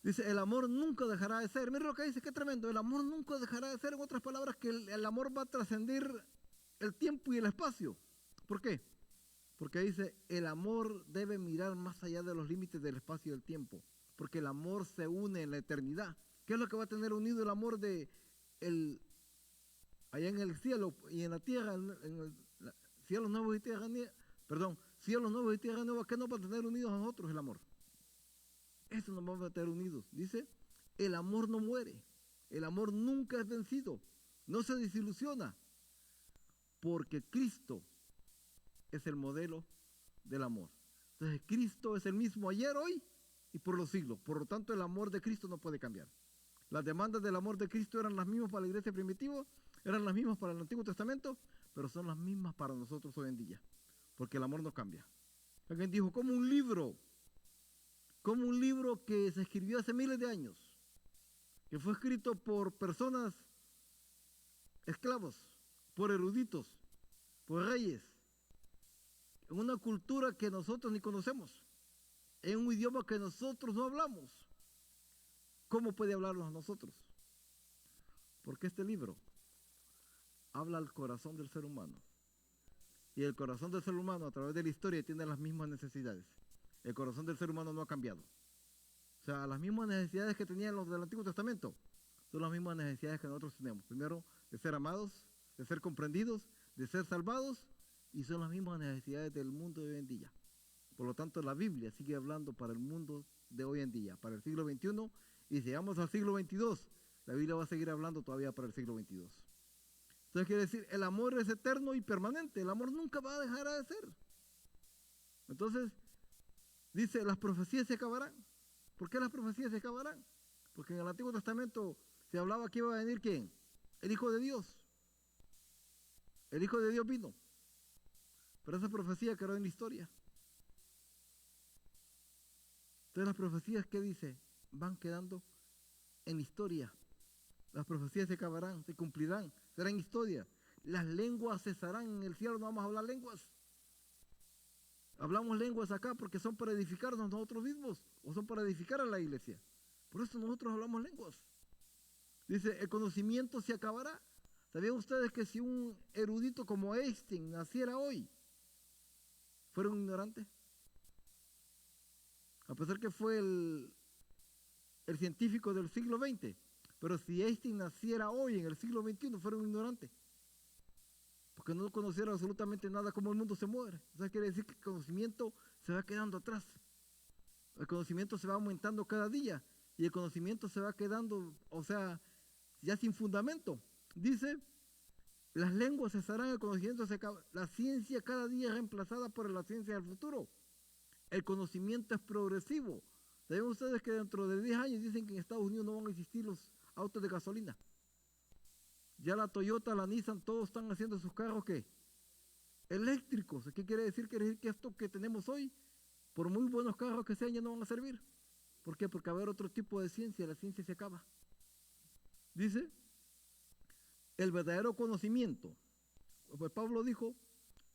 Dice, el amor nunca dejará de ser. Mira lo que dice, qué tremendo. El amor nunca dejará de ser. En otras palabras, que el amor va a trascender el tiempo y el espacio. ¿Por qué? Porque dice, el amor debe mirar más allá de los límites del espacio y del tiempo. Porque el amor se une en la eternidad. ¿Qué es lo que va a tener unido el amor allá en el cielo y en la tierra? Cielos nuevos y tierra nueva. ¿Qué nos va a tener unidos a nosotros? El amor. Eso nos va a tener unidos. Dice, el amor no muere. El amor nunca es vencido. No se desilusiona. Porque Cristo es el modelo del amor. Entonces, Cristo es el mismo ayer, hoy y por los siglos. Por lo tanto, el amor de Cristo no puede cambiar. Las demandas del amor de Cristo eran las mismas para la iglesia primitiva, eran las mismas para el Antiguo Testamento, pero son las mismas para nosotros hoy en día. Porque el amor no cambia. Alguien dijo, como un libro que se escribió hace miles de años, que fue escrito por personas esclavos, por eruditos, por reyes, en una cultura que nosotros ni conocemos, en un idioma que nosotros no hablamos. ¿Cómo puede hablarnos a nosotros? Porque este libro habla al corazón del ser humano. Y el corazón del ser humano a través de la historia tiene las mismas necesidades. El corazón del ser humano no ha cambiado. O sea, las mismas necesidades que tenían los del Antiguo Testamento son las mismas necesidades que nosotros tenemos. Primero, de ser amados, de ser comprendidos, de ser salvados, y son las mismas necesidades del mundo de hoy en día. Por lo tanto, la Biblia sigue hablando para el mundo de hoy en día, para el siglo XXI, y si llegamos al siglo XXII, la Biblia va a seguir hablando todavía para el siglo XXII. Entonces quiere decir, el amor es eterno y permanente, el amor nunca va a dejar de ser. Entonces, dice, las profecías se acabarán. ¿Por qué las profecías se acabarán? Porque en el Antiguo Testamento se hablaba que iba a venir ¿quién? El Hijo de Dios. El Hijo de Dios vino. Pero esa profecía quedó en la historia. Entonces las profecías, ¿qué dice? Van quedando en la historia. Las profecías se acabarán, se cumplirán, serán historia. Las lenguas cesarán en el cielo, no vamos a hablar lenguas. Hablamos lenguas acá porque son para edificarnos nosotros mismos o son para edificar a la iglesia. Por eso nosotros hablamos lenguas. Dice, el conocimiento se acabará. ¿Sabían ustedes que si un erudito como Einstein naciera hoy, fuera un ignorante? A pesar que fue el científico del siglo XX, pero si Einstein naciera hoy en el siglo XXI, fuera un ignorante. Porque no conociera absolutamente nada cómo el mundo se mueve. O sea, quiere decir que el conocimiento se va quedando atrás. El conocimiento se va aumentando cada día y el conocimiento se va quedando, o sea, ya sin fundamento. Dice, las lenguas cesarán, el conocimiento se acaba. La ciencia cada día es reemplazada por la ciencia del futuro. El conocimiento es progresivo. ¿Saben ustedes que dentro de 10 años dicen que en Estados Unidos no van a existir los autos de gasolina? Ya la Toyota, la Nissan, todos están haciendo sus carros, ¿qué? Eléctricos. ¿Qué quiere decir? Quiere decir que esto que tenemos hoy, por muy buenos carros que sean, ya no van a servir. ¿Por qué? Porque va a haber otro tipo de ciencia, la ciencia se acaba. Dice, el verdadero conocimiento. Pues Pablo dijo,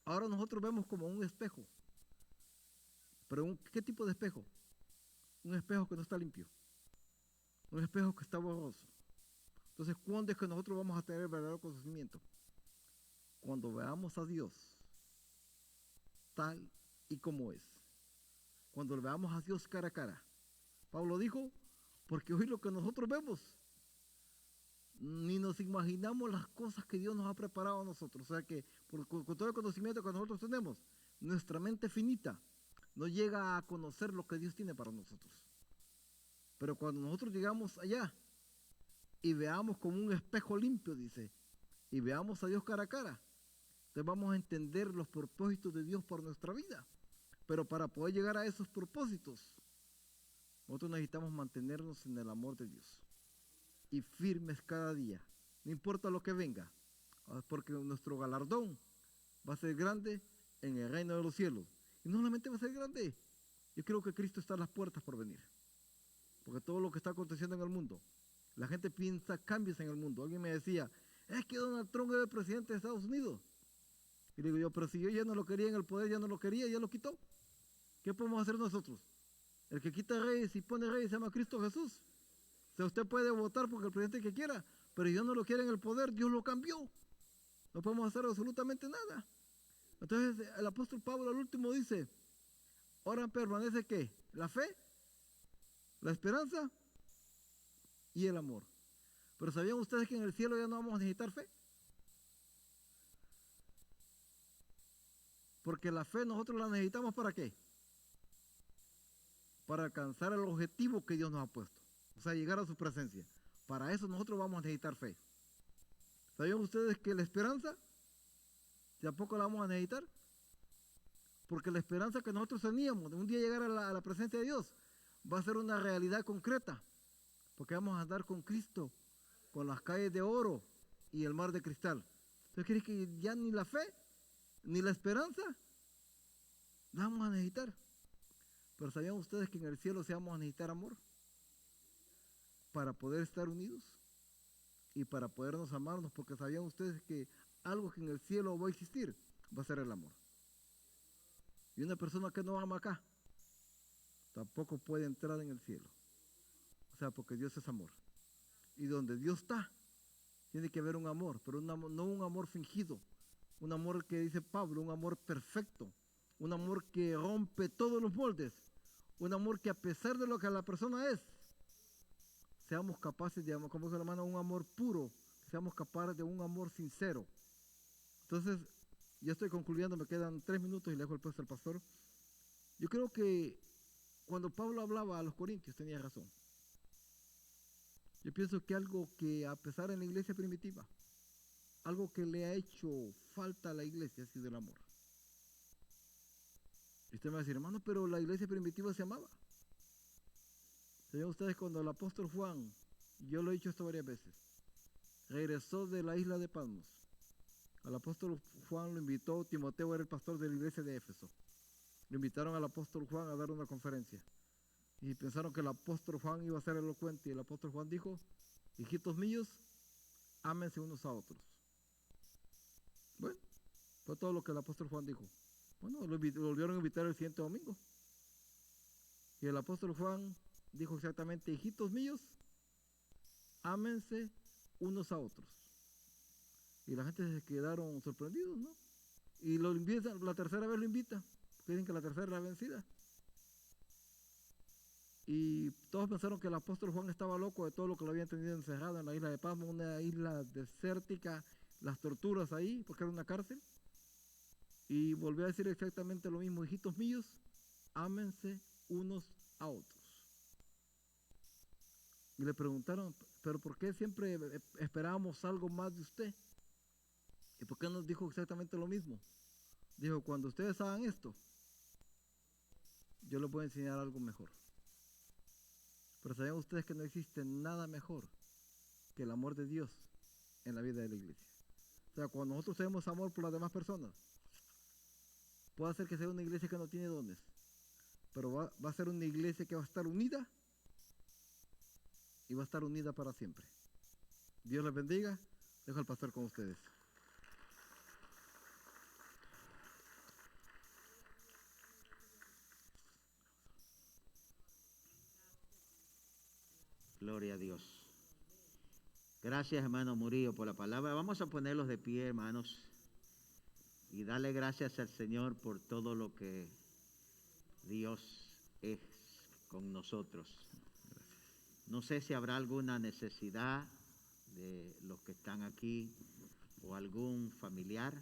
ahora nosotros vemos como un espejo. Pero ¿qué tipo de espejo? Un espejo que no está limpio. Un espejo que está borroso. Entonces, ¿cuándo es que nosotros vamos a tener el verdadero conocimiento? Cuando veamos a Dios tal y como es. Cuando veamos a Dios cara a cara. Pablo dijo, porque hoy lo que nosotros vemos ni nos imaginamos las cosas que Dios nos ha preparado a nosotros. O sea que con todo el conocimiento que nosotros tenemos, nuestra mente finita no llega a conocer lo que Dios tiene para nosotros. Pero cuando nosotros llegamos allá y veamos como un espejo limpio, dice, y veamos a Dios cara a cara, entonces vamos a entender los propósitos de Dios por nuestra vida. Pero para poder llegar a esos propósitos, nosotros necesitamos mantenernos en el amor de Dios y firmes cada día, no importa lo que venga, porque nuestro galardón va a ser grande en el reino de los cielos. Y no solamente va a ser grande, yo creo que Cristo está a las puertas por venir, porque todo lo que está aconteciendo en el mundo, la gente piensa cambios en el mundo. Alguien me decía, es que Donald Trump es el presidente de Estados Unidos. Y le digo yo, pero si yo ya no lo quería en el poder, ya no lo quería, ya lo quitó. ¿Qué podemos hacer nosotros? El que quita reyes y pone reyes se llama Cristo Jesús. O sea, usted puede votar porque el presidente que quiera, pero si Dios no lo quiere en el poder, Dios lo cambió. No podemos hacer absolutamente nada. Entonces el apóstol Pablo al último dice, ahora permanece ¿qué? La fe, la esperanza y el amor. Pero ¿sabían ustedes que en el cielo ya no vamos a necesitar fe? Porque la fe nosotros la necesitamos ¿para qué? Para alcanzar el objetivo que Dios nos ha puesto. O sea, llegar a su presencia. Para eso nosotros vamos a necesitar fe. ¿Sabían ustedes que la esperanza tampoco la vamos a necesitar? Porque la esperanza que nosotros teníamos de un día llegar a la presencia de Dios va a ser una realidad concreta. Porque vamos a andar con Cristo, con las calles de oro y el mar de cristal. ¿Entonces crees que ya ni la fe, ni la esperanza la vamos a necesitar? Pero ¿sabían ustedes que en el cielo sí vamos a necesitar amor? Para poder estar unidos y para podernos amarnos, porque ¿sabían ustedes que algo que en el cielo va a existir va a ser el amor? Y una persona que no ama acá tampoco puede entrar en el cielo. O sea, porque Dios es amor. Y donde Dios está, tiene que haber un amor, pero no un amor fingido, un amor que dice Pablo, un amor perfecto, un amor que rompe todos los moldes, un amor que a pesar de lo que la persona es, seamos capaces de amar, como se le manda, un amor puro, seamos capaces de un amor sincero. Entonces, ya estoy concluyendo, me quedan 3 minutos y le dejo el puesto al pastor. Yo creo que cuando Pablo hablaba a los corintios tenía razón. Yo pienso que algo que a pesar en la iglesia primitiva, algo que le ha hecho falta a la iglesia ha sido el amor. Y usted me va a decir, hermano, pero la iglesia primitiva se amaba. ¿Sabían ustedes cuando el apóstol Juan, yo lo he dicho esto varias veces, regresó de la isla de Patmos? Al apóstol Juan lo invitó, Timoteo era el pastor de la iglesia de Éfeso. Lo invitaron al apóstol Juan a dar una conferencia. Y pensaron que el apóstol Juan iba a ser elocuente. Y el apóstol Juan dijo, hijitos míos, ámense unos a otros. Bueno, fue todo lo que el apóstol Juan dijo. Bueno, lo volvieron a invitar el siguiente domingo. Y el apóstol Juan dijo exactamente, hijitos míos, ámense unos a otros. Y la gente se quedaron sorprendidos, ¿no? Y lo invitan, la tercera vez lo invita, porque dicen que la tercera es la vencida. Y todos pensaron que el apóstol Juan estaba loco de todo lo que lo habían tenido encerrado en la isla de Patmos, una isla desértica, las torturas ahí, porque era una cárcel. Y volvió a decir exactamente lo mismo, hijitos míos, ámense unos a otros. Y le preguntaron, pero ¿por qué siempre esperábamos algo más de usted? ¿Y por qué nos dijo exactamente lo mismo? Dijo, cuando ustedes hagan esto, yo les voy a enseñar algo mejor. Pero ¿saben ustedes que no existe nada mejor que el amor de Dios en la vida de la iglesia? O sea, cuando nosotros tenemos amor por las demás personas, puede ser que sea una iglesia que no tiene dones, pero va a ser una iglesia que va a estar unida y va a estar unida para siempre. Dios les bendiga. Dejo al pastor con ustedes. Gloria a Dios. Gracias, hermano Murillo, por la palabra. Vamos a ponerlos de pie, hermanos, y darle gracias al Señor por todo lo que Dios es con nosotros. No sé si habrá alguna necesidad de los que están aquí o algún familiar.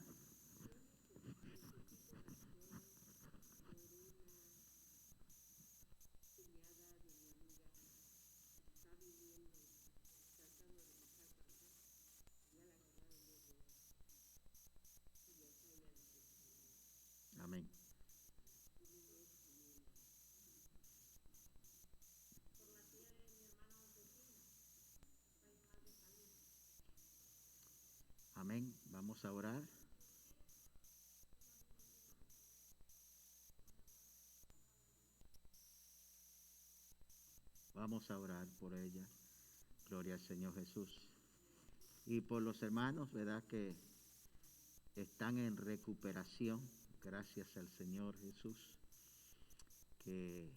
Amén. Amén. Vamos a orar. Vamos a orar por ella. Gloria al Señor Jesús. Y por los hermanos, ¿verdad? Que están en recuperación. Gracias al Señor Jesús. Que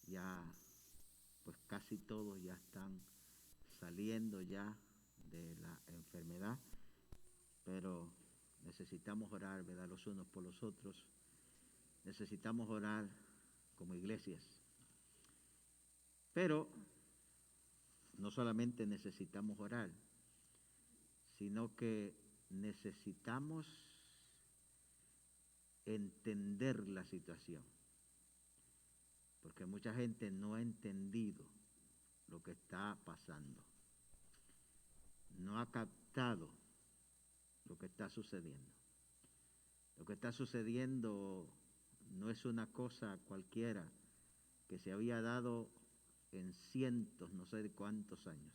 ya, pues casi todos ya están saliendo ya de la enfermedad. Pero necesitamos orar, ¿verdad? Los unos por los otros. Necesitamos orar como iglesias. Pero no solamente necesitamos orar, sino que necesitamos entender la situación. Porque mucha gente no ha entendido lo que está pasando. No ha captado lo que está sucediendo. Lo que está sucediendo no es una cosa cualquiera que se había dado en cientos, no sé de cuántos años.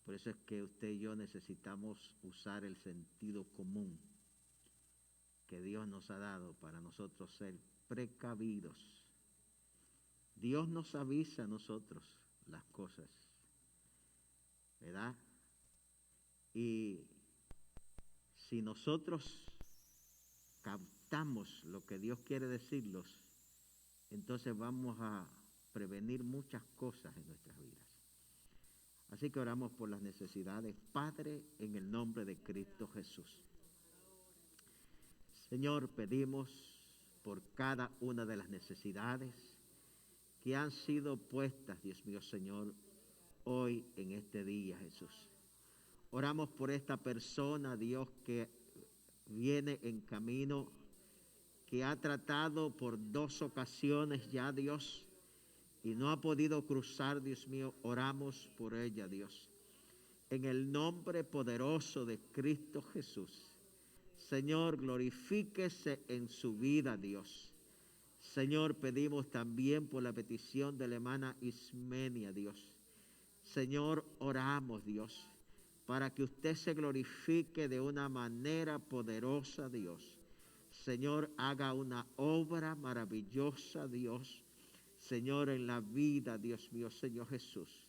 Por eso es que usted y yo necesitamos usar el sentido común que Dios nos ha dado para nosotros ser precavidos. Dios nos avisa a nosotros las cosas, ¿verdad? Y si nosotros captamos lo que Dios quiere decirnos, entonces vamos a prevenir muchas cosas en nuestras vidas. Así que oramos por las necesidades. Padre, en el nombre de Cristo Jesús. Señor, pedimos por cada una de las necesidades que han sido puestas, Dios mío, Señor, hoy en este día, Jesús. Oramos por esta persona, Dios, que viene en camino, que ha tratado por 2 ocasiones ya, Dios, y no ha podido cruzar, Dios mío. Oramos por ella, Dios. En el nombre poderoso de Cristo Jesús. Señor, glorifíquese en su vida, Dios. Señor, pedimos también por la petición de la hermana Ismenia, Dios. Señor, oramos, Dios, para que usted se glorifique de una manera poderosa, Dios. Señor, haga una obra maravillosa, Dios. Señor, en la vida, Dios mío, Señor Jesús,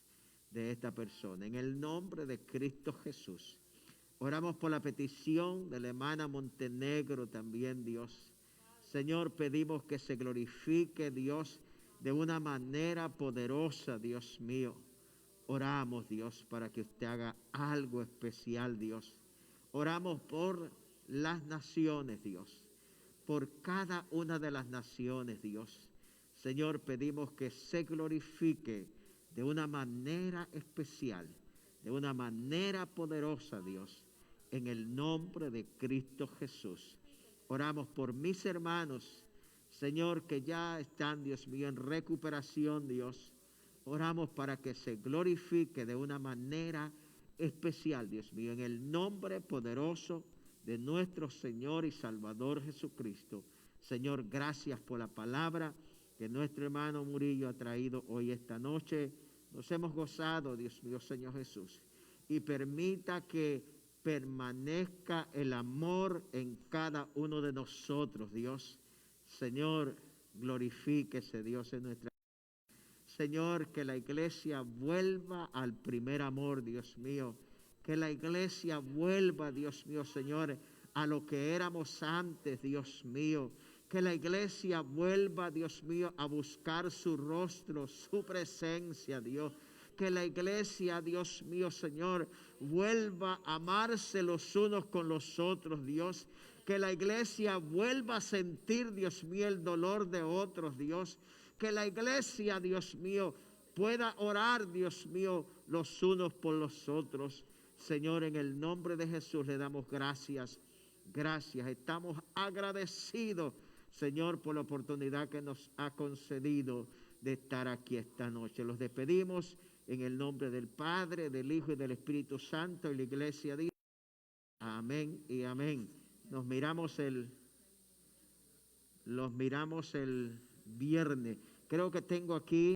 de esta persona. En el nombre de Cristo Jesús. Oramos por la petición de la hermana Montenegro también, Dios. Señor, pedimos que se glorifique, Dios, de una manera poderosa, Dios mío. Oramos, Dios, para que usted haga algo especial, Dios. Oramos por las naciones, Dios. Por cada una de las naciones, Dios. Señor, pedimos que se glorifique de una manera especial, de una manera poderosa, Dios, en el nombre de Cristo Jesús. Oramos por mis hermanos, Señor, que ya están, Dios mío, en recuperación, Dios. Oramos para que se glorifique de una manera especial, Dios mío, en el nombre poderoso de nuestro Señor y Salvador Jesucristo. Señor, gracias por la palabra que nuestro hermano Murillo ha traído hoy esta noche. Nos hemos gozado, Dios mío, Señor Jesús. Y permita que permanezca el amor en cada uno de nosotros, Dios. Señor, glorifíquese, Dios, en nuestra vida. Señor, que la iglesia vuelva al primer amor, Dios mío. Que la iglesia vuelva, Dios mío, Señor, a lo que éramos antes, Dios mío. Que la iglesia vuelva, Dios mío, a buscar su rostro, su presencia, Dios. Que la iglesia, Dios mío, Señor, vuelva a amarse los unos con los otros, Dios. Que la iglesia vuelva a sentir, Dios mío, el dolor de otros, Dios. Que la iglesia, Dios mío, pueda orar, Dios mío, los unos por los otros. Señor, en el nombre de Jesús le damos gracias. Gracias. Estamos agradecidos, Señor, por la oportunidad que nos ha concedido de estar aquí esta noche. Los despedimos en el nombre del Padre, del Hijo y del Espíritu Santo. Y la iglesia dice amén y amén. Los miramos el viernes. Creo que tengo aquí